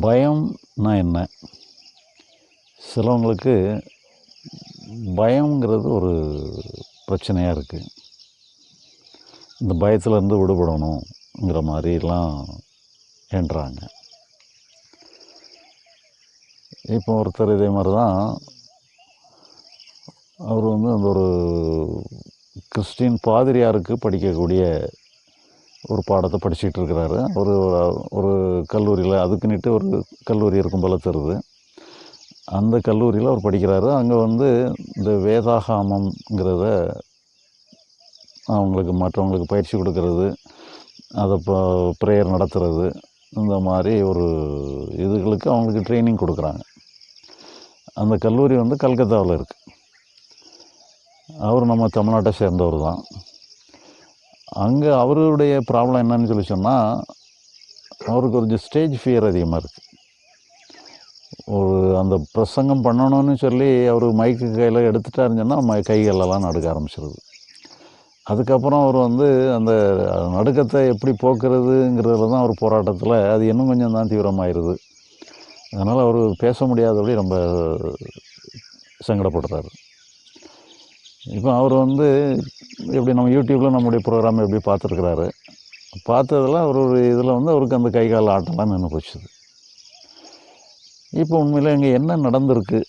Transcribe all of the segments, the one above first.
பயம்னா என்ன? சிலவங்களுக்கு பயங்கிறது ஒரு பிரச்சனையாக இருக்குது. இந்த பயத்திலேருந்து விடுபடணுங்கிற மாதிரிலாம் எண்ணுறாங்க. இப்போ ஒருத்தர் இதே மாதிரி தான், அவர் அந்த ஒரு கிறிஸ்டின் பாதிரியாருக்கு படிக்கக்கூடிய ஒரு பாடத்தை படிச்சுக்கிட்டு இருக்கிறாரு. ஒரு கல்லூரியில் அதுக்குன்னுட்டு ஒரு கல்லூரி இருக்கும் போல தருது. அந்த கல்லூரியில் அவர் படிக்கிறாரு. அங்கே இந்த வேதாகாமங்கிறத அவங்களுக்கு மற்றவங்களுக்கு பயிற்சி கொடுக்கறது, அதை ப்ரேயர் நடத்துறது, இந்த மாதிரி ஒரு இதுகளுக்கு அவங்களுக்கு ட்ரைனிங் கொடுக்குறாங்க. அந்த கல்லூரி கல்கத்தாவில் இருக்குது. அவர் நம்ம தமிழ்நாட்டை சேர்ந்தவர் தான். அங்கே அவருடைய ப்ராப்ளம் என்னன்னு சொல்லி சொன்னால், அவருக்கு ஒரு ஸ்டேஜ் ஃபியர் அதிகமாக இருக்குது. அந்த பிரசங்கம் பண்ணணும்னு சொல்லி அவர் மைக்கு கையில் எடுத்துட்டாருன்னு சொன்னால் கைகளெல்லாம் நடுக்க ஆரம்பிச்சிருது. அதுக்கப்புறம் அவர் அந்த நடுக்கத்தை எப்படி போக்குறதுங்கிறதுல தான் அவர் போராட்டத்தில் அது இன்னும் கொஞ்சம் தான் தீவிரமாயிருது. அதனால் அவர் பேச முடியாதபடி ரொம்ப சங்கடப்படுறாரு. இப்போ அவர் எப்படி நம்ம யூடியூப்பில் நம்முடைய ப்ரோக்ராம் எப்படி பார்த்துருக்குறாரு. பார்த்ததில் அவர் ஒரு இதில் அவருக்கு அந்த கை கால் ஆட்டெல்லாம் நின்று போச்சுது. இப்போ உண்மையில் இங்கே என்ன நடந்திருக்கு,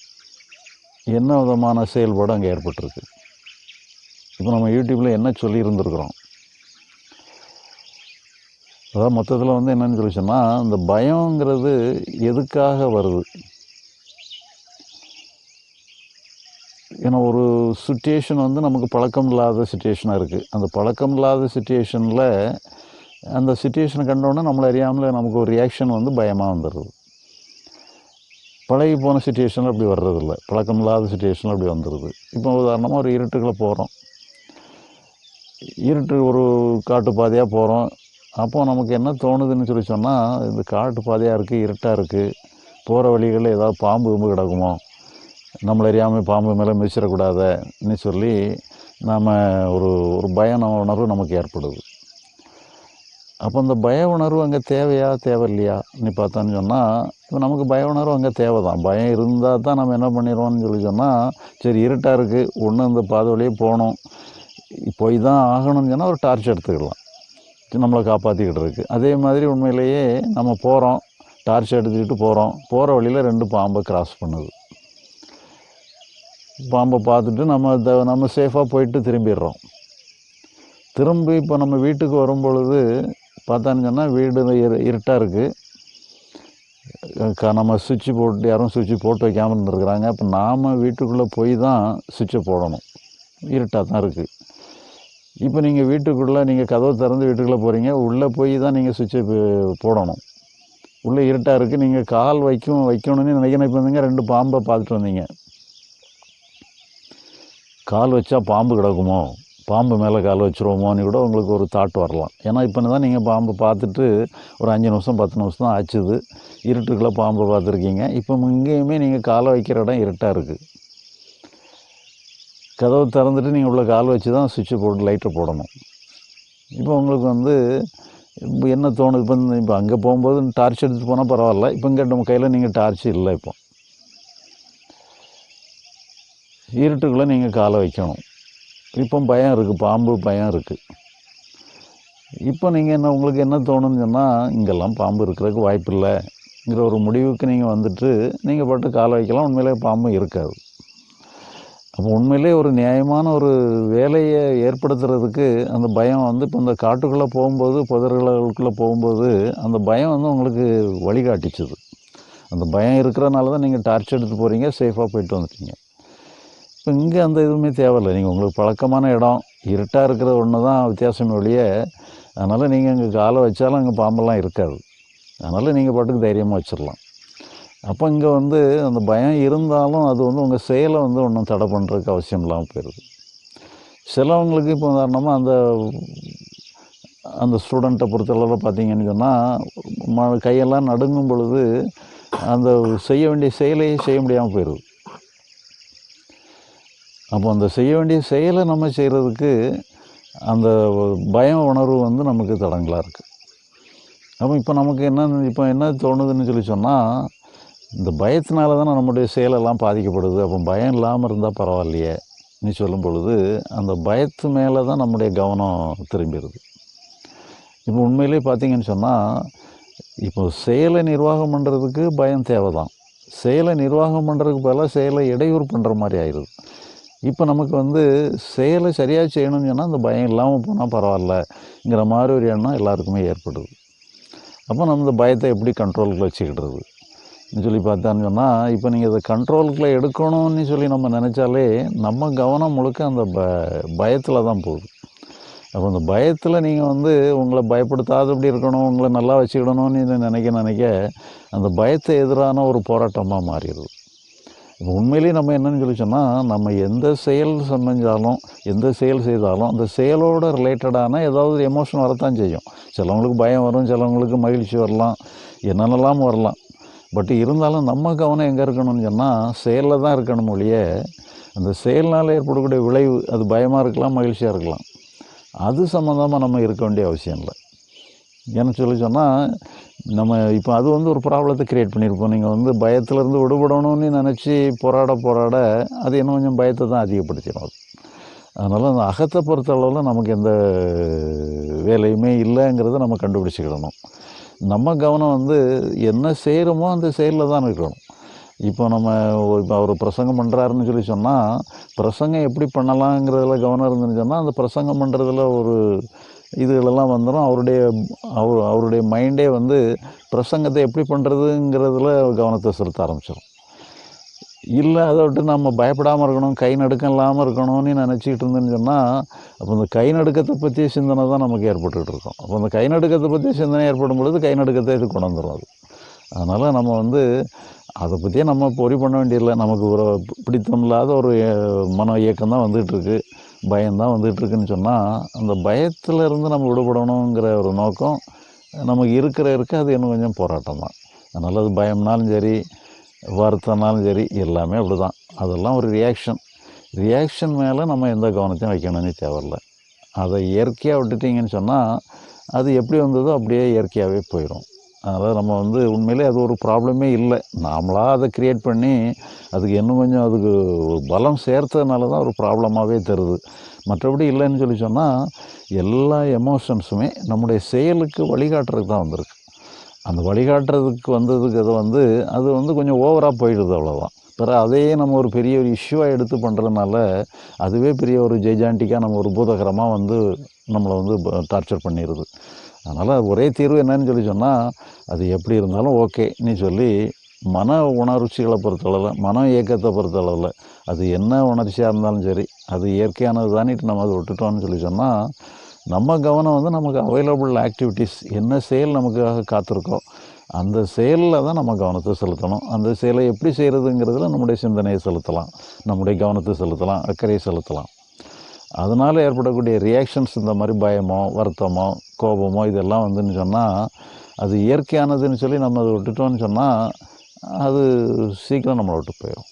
என்ன விதமான செயல்பாடு அங்கே ஏற்பட்டிருக்கு, இப்போ நம்ம யூடியூப்பில் என்ன சொல்லியிருந்துருக்குறோம். அதாவது மொத்தத்தில் என்னென்னு சொல்லி சொன்னால், இந்த பயங்கிறது எதுக்காக வருது? ஏன்னா ஒரு சுச்சுவேஷன் நமக்கு பழக்கம் இல்லாத சுச்சுவேஷனாக இருக்குது. அந்த பழக்கம் இல்லாத சுச்சுவேஷனில் அந்த சுச்சுவேஷனை கண்டோன்னே நம்மளை அறியாமல் நமக்கு ஒரு ரியாக்ஷன் பயமாக வந்துடுது. பழகி போன சுச்சுவேஷனில் அப்படி வர்றதில்லை, பழக்கம் இல்லாத சுச்சுவேஷனில் அப்படி வந்துடுது. இப்போ உதாரணமாக ஒரு இருட்டுக்குள்ளே போகிறோம், இருட்டு ஒரு காட்டு பாதையாக போகிறோம். அப்போது நமக்கு என்ன தோணுதுன்னு சொல்லி சொன்னால், இந்த காட்டு பாதையாக இருக்குது, இருட்டாக இருக்குது, போகிற வழிகளில் ஏதாவது பாம்பு கிடக்குமோ, நம்மளை அறியாமல் பாம்பு மேலே மிதிச்சிடக்கூடாதுன்னு சொல்லி நாம் ஒரு பய உணர்வு நமக்கு ஏற்படுது. அப்போ அந்த பய உணர்வு அங்கே தேவையா தேவையில்லையா நீ பார்த்தான்னு சொன்னால், இப்போ நமக்கு பய உணர்வு அங்கே தேவை தான். பயம் இருந்தால் தான் நம்ம என்ன பண்ணிடுவோம்னு சொல்லி சொன்னால், சரி இருட்டாக இருக்குது, ஒன்று இந்த பாதை வழியே போகணும், போய் தான் ஆகணும்னு சொன்னால் ஒரு டார்ச் எடுத்துக்கலாம், நம்மளை காப்பாற்றிக்கிட்டு இருக்குது. அதே மாதிரி உண்மையிலேயே நம்ம போகிறோம், டார்ச் எடுத்துக்கிட்டு போகிறோம், போகிற வழியில் 2 பாம்பை கிராஸ் பண்ணுது. பாம்பை பார்த்துட்டு நம்ம சேஃபாக போயிட்டு திரும்பிடுறோம். திரும்பி இப்போ நம்ம வீட்டுக்கு வரும்பொழுது பார்த்தான்னு சொன்னால், வீடு இருட்டாக இருக்குது, நம்ம சுவிட்சு போட்டு யாரும் சுவிட்சு போட்டு வைக்காமல் இருந்துருக்குறாங்க. அப்போ நாம் வீட்டுக்குள்ளே போய் தான் சுவிட்சை போடணும், இருட்டாக தான் இருக்குது. இப்போ நீங்கள் வீட்டுக்குள்ளே நீங்கள் கதவை திறந்து வீட்டுக்குள்ளே போகிறீங்க, உள்ளே போய் தான் நீங்கள் சுவிட்சை போடணும். உள்ளே இருட்டாக இருக்குது, நீங்கள் கால் வைக்கணும்னு நினைப்பீங்க. 2 பாம்பை பார்த்துட்டு வந்தீங்க, கால் வச்சா பாம்பு கிடக்குமோ, பாம்பு மேலே கால் வச்சுருவோமோன்னு கூட உங்களுக்கு ஒரு தாட் வரலாம். ஏன்னா இப்போ தான் நீங்கள் பாம்பை பார்த்துட்டு ஒரு 5 நிமிஷம் 10 நிமிஷம் தான் ஆச்சுது, இருட்டுக்குள்ளே பாம்பை பார்த்துருக்கீங்க. இப்போ இங்கேயுமே நீங்கள் காலை வைக்கிற இடம் இருட்டாக இருக்குது, கதவை திறந்துட்டு நீங்கள் உள்ள கால் வச்சு தான் சுவிட்சை போட்டு லைட்டை போடணும். இப்போ உங்களுக்கு என்ன தோணுது? இப்போ அங்கே போகும்போது டார்ச் எடுத்துகிட்டு போனால் பரவாயில்ல, இப்போ இங்கே நம்ம கையில் நீங்கள் டார்ச் இல்லை, இப்போ இருட்டுக்குள்ளே நீங்கள் காலை வைக்கணும். இப்போ பயம் இருக்குது, பாம்பு பயம் இருக்குது. இப்போ நீங்கள் உங்களுக்கு என்ன தோணுன்னு சொன்னால், இங்கெல்லாம் பாம்பு இருக்கிறதுக்கு வாய்ப்பு இல்லைங்கிற ஒரு முடிவுக்கு நீங்கள் நீங்கள் பாட்டு காலை வைக்கலாம், உண்மையிலே பாம்பு இருக்காது. அப்போ உண்மையிலே ஒரு நியாயமான ஒரு வேலையை ஏற்படுத்துறதுக்கு அந்த பயம் இப்போ இந்த காட்டுக்குள்ளே போகும்போது, புதர்களுக்குள்ளே போகும்போது அந்த பயம் உங்களுக்கு வழிகாட்டிச்சுது. அந்த பயம் இருக்கிறனால தான் நீங்கள் டார்ச் எடுத்து போகிறீங்க, சேஃபாக போயிட்டு வந்துட்டீங்க. இப்போ இங்கே அந்த எதுவுமே தேவையில்லை. நீங்கள் உங்களுக்கு பழக்கமான இடம், இருட்டாக இருக்கிற ஒன்று தான் வித்தியாசமே ஒழிய, அதனால் நீங்கள் இங்கே காலை வச்சாலும் அங்கே பாம்பெல்லாம் இருக்காது. அதனால் நீங்கள் பாட்டுக்கு தைரியமாக வச்சிடலாம். அப்போ இங்கே அந்த பயம் இருந்தாலும் அது உங்கள் செயலை ஒன்றும் தடை பண்ணுறதுக்கு அவசியம் இல்லாமல் போயிடுது. சிலவங்களுக்கு இப்போ உதாரணமாக அந்த ஸ்டூடெண்ட்டை பொறுத்தளவில் பார்த்தீங்கன்னு சொன்னால், கையெல்லாம் நடுங்கும் பொழுது அந்த செய்ய வேண்டிய செயலையே செய்ய முடியாமல் போயிடுது. அப்போ அந்த செய்ய வேண்டிய செயலை நம்ம செய்கிறதுக்கு அந்த பயம் உணர்வு நமக்கு தடங்களாக இருக்குது. அப்போ இப்போ நமக்கு என்ன தோணுதுன்னு சொல்லி சொன்னால், இந்த பயத்தினால தானே நம்முடைய செயலெல்லாம் பாதிக்கப்படுது. அப்போ பயம் இல்லாமல் இருந்தால் பரவாயில்லையே நீ சொல்லும் பொழுது, அந்த பயத்து மேலே தான் நம்முடைய கவனம் திரும்பிடுது. இப்போ உண்மையிலே பார்த்தீங்கன்னு சொன்னால், இப்போ செயலை நிர்வாகம் பண்ணுறதுக்கு பயம் தேவை தான். செயலை நிர்வாகம் பண்ணுறதுக்கு பதிலாக செயலை இடையூறு பண்ணுற மாதிரி ஆயிடுது. இப்போ நமக்கு செயலை சரியாக செய்யணும்னு சொன்னால் அந்த பயம் இல்லாமல் போனால் பரவாயில்லங்கிற மாதிரி ஒரு எண்ணம் எல்லாருக்குமே ஏற்படுது. அப்போ நம்ம இந்த பயத்தை எப்படி கண்ட்ரோலுக்குள்ள வச்சுக்கிடுறது சொல்லி பார்த்தான்னு சொன்னால், இப்போ நீங்கள் இதை கண்ட்ரோலுக்குள்ளே எடுக்கணும்னு சொல்லி நம்ம நினச்சாலே நம்ம கவனம் முழுக்க அந்த பயத்தில் தான் போகுது. அப்போ அந்த பயத்தில் நீங்கள் உங்களை பயப்படுத்தாதபடி இருக்கணும், உங்களை நல்லா வச்சுக்கிடணும்னு நினைக்க அந்த பயத்தை எதிரான ஒரு போராட்டமாக மாறிடுது. இப்போ உண்மையிலேயே நம்ம என்னன்னு சொல்லி சொன்னால், நம்ம எந்த செயல் செஞ்சாலும் எந்த செயல் செய்தாலும் அந்த செயலோட ரிலேட்டடான ஏதாவது எமோஷன் வரத்தான் செய்யும். சிலவங்களுக்கு பயம் வரும், சிலவங்களுக்கு மகிழ்ச்சி வரலாம், என்னென்னலாம் வரலாம். பட் இருந்தாலும் நம்ம கவனம் எங்கே இருக்கணும்னு சொன்னால் செயலில் தான் இருக்கணும் ஒழிய, அந்த செயல்னால் ஏற்படக்கூடிய விளைவு அது பயமாக இருக்கலாம், மகிழ்ச்சியாக இருக்கலாம், அது சம்மந்தமாக நம்ம இருக்க வேண்டிய அவசியம் இல்லை. ஏன்னு சொல்லி சொன்னால், நம்ம இப்போ அது ஒரு ப்ராப்ளத்தை க்ரியேட் பண்ணியிருப்போம். நீங்கள் பயத்திலேருந்து விடுபடணும்னு நினச்சி போராட அது இன்னும் கொஞ்சம் பயத்தை தான் அதிகப்படுத்திடும் அது. அதனால் அந்த அகத்தை பொறுத்த அளவில் நமக்கு எந்த வேலையுமே இல்லைங்கிறத நம்ம கண்டுபிடிச்சிக்கிடணும். நம்ம கவனம் என்ன செய்கிறோமோ அந்த செயலில் தான் இருக்கணும். இப்போ அவர் பிரசங்கம் பண்ணுறாருன்னு சொல்லி சொன்னால், பிரசங்கம் எப்படி பண்ணலாங்கிறதுல கவனம் இருந்துன்னு சொன்னால், அந்த பிரசங்கம் பண்ணுறதுல ஒரு இதுகளெல்லாம் வந்துடும். அவருடைய மைண்டே பிரசங்கத்தை எப்படி பண்ணுறதுங்கிறதுல கவனத்தை செலுத்த ஆரம்பிச்சிடும். இல்லை அதை விட்டு நம்ம பயப்படாமல் இருக்கணும், கை நடுக்கம் இல்லாமல் இருக்கணும்னு நினச்சிக்கிட்டு இருந்தேன்னு சொன்னால், அப்போ இந்த கை நடுக்கத்தை பற்றிய சிந்தனை தான் நமக்கு ஏற்பட்டுக்கிட்டு இருக்கோம். அப்போ அந்த கை நடுக்கத்தை பற்றிய சிந்தனை ஏற்படும் பொழுது கை நடுக்கத்தை இது கொண்டு வந்துடும் அது. அதனால் நம்ம அதை பற்றியே நம்ம பொறி பண்ண வேண்டியதில்லை. நமக்கு ஒரு பிடித்தம் இல்லாத ஒரு மன இயக்கம் தான் வந்துகிட்ருக்கு, பயம்தான் வந்துகிட்ருக்குன்னு சொன்னால், அந்த பயத்திலேருந்து நம்ம விடுபடணுங்கிற ஒரு நோக்கம் நமக்கு இருக்க அது இன்னும் கொஞ்சம் போராட்டம் தான். அதனால் அது பயம்னாலும் சரி, வருத்தம்னாலும் சரி, எல்லாமே அப்படி தான். அதெல்லாம் ஒரு ரியாக்ஷன் மேலே நம்ம எந்த கவனத்தையும் வைக்கணும்னு தேவையில்லை. அதை இயற்கையாக விட்டுட்டிங்கன்னு சொன்னால், அது எப்படி வந்ததோ அப்படியே இயற்கையாகவே போயிடும். அதனால் நம்ம உண்மையிலே அது ஒரு ப்ராப்ளமே இல்லை. நாமளாக அதை க்ரியேட் பண்ணி அதுக்கு இன்னும் கொஞ்சம் அதுக்கு ஒரு பலம் சேர்த்ததுனால தான் ஒரு ப்ராப்ளமாகவே தருது. மற்றபடி இல்லைன்னு சொல்லி சொன்னால், எல்லா எமோஷன்ஸுமே நம்முடைய செயலுக்கு வழிகாட்டுறதுக்கு தான் வந்திருக்கு. அந்த வழிகாட்டுறதுக்கு வந்ததுக்கு அது கொஞ்சம் ஓவராக போயிடுது, அவ்வளோதான். பிறகு அதையே நம்ம ஒரு பெரிய ஒரு இஷ்யூவாக எடுத்து பண்ணுறதுனால அதுவே பெரிய ஒரு ஜெய்ஜாண்டிக்காக நம்ம ஒரு பூதகரமாக நம்மளை டார்ச்சர் பண்ணிடுது. அதனால் ஒரே தீர்வு என்னன்னு சொல்லி சொன்னால், அது எப்படி இருந்தாலும் ஓகேன்னு சொல்லி மன உணர்ச்சிகளை பொறுத்தளவில், மன இயக்கத்தை பொறுத்தளவில் அது என்ன உணர்ச்சியாக இருந்தாலும் சரி, அது இயற்கையானது தானிட்டு நம்ம அதை விட்டுட்டோம்னு சொல்லி சொன்னால், நம்ம கவனம் நமக்கு அவைலபிள் ஆக்டிவிட்டீஸ் என்ன செயல் நமக்காக காத்திருக்கோ அந்த செயலில் தான் நம்ம கவனத்தை செலுத்தணும். அந்த செயலை எப்படி செய்கிறதுங்கிறதுல நம்முடைய சிந்தனையை செலுத்தலாம், நம்முடைய கவனத்தை செலுத்தலாம், அக்கறையை செலுத்தலாம். அதனால் ஏற்படக்கூடிய ரியாக்ஷன்ஸ் இந்த மாதிரி பயமோ, வருத்தமோ, கோபமோ இதெல்லாம் சொன்னால், அது இயற்கையானதுன்னு சொல்லி நம்ம அதை விட்டுட்டோம்னு சொன்னால், அது சீக்கிரம் நம்மளை விட்டு போயிடும்.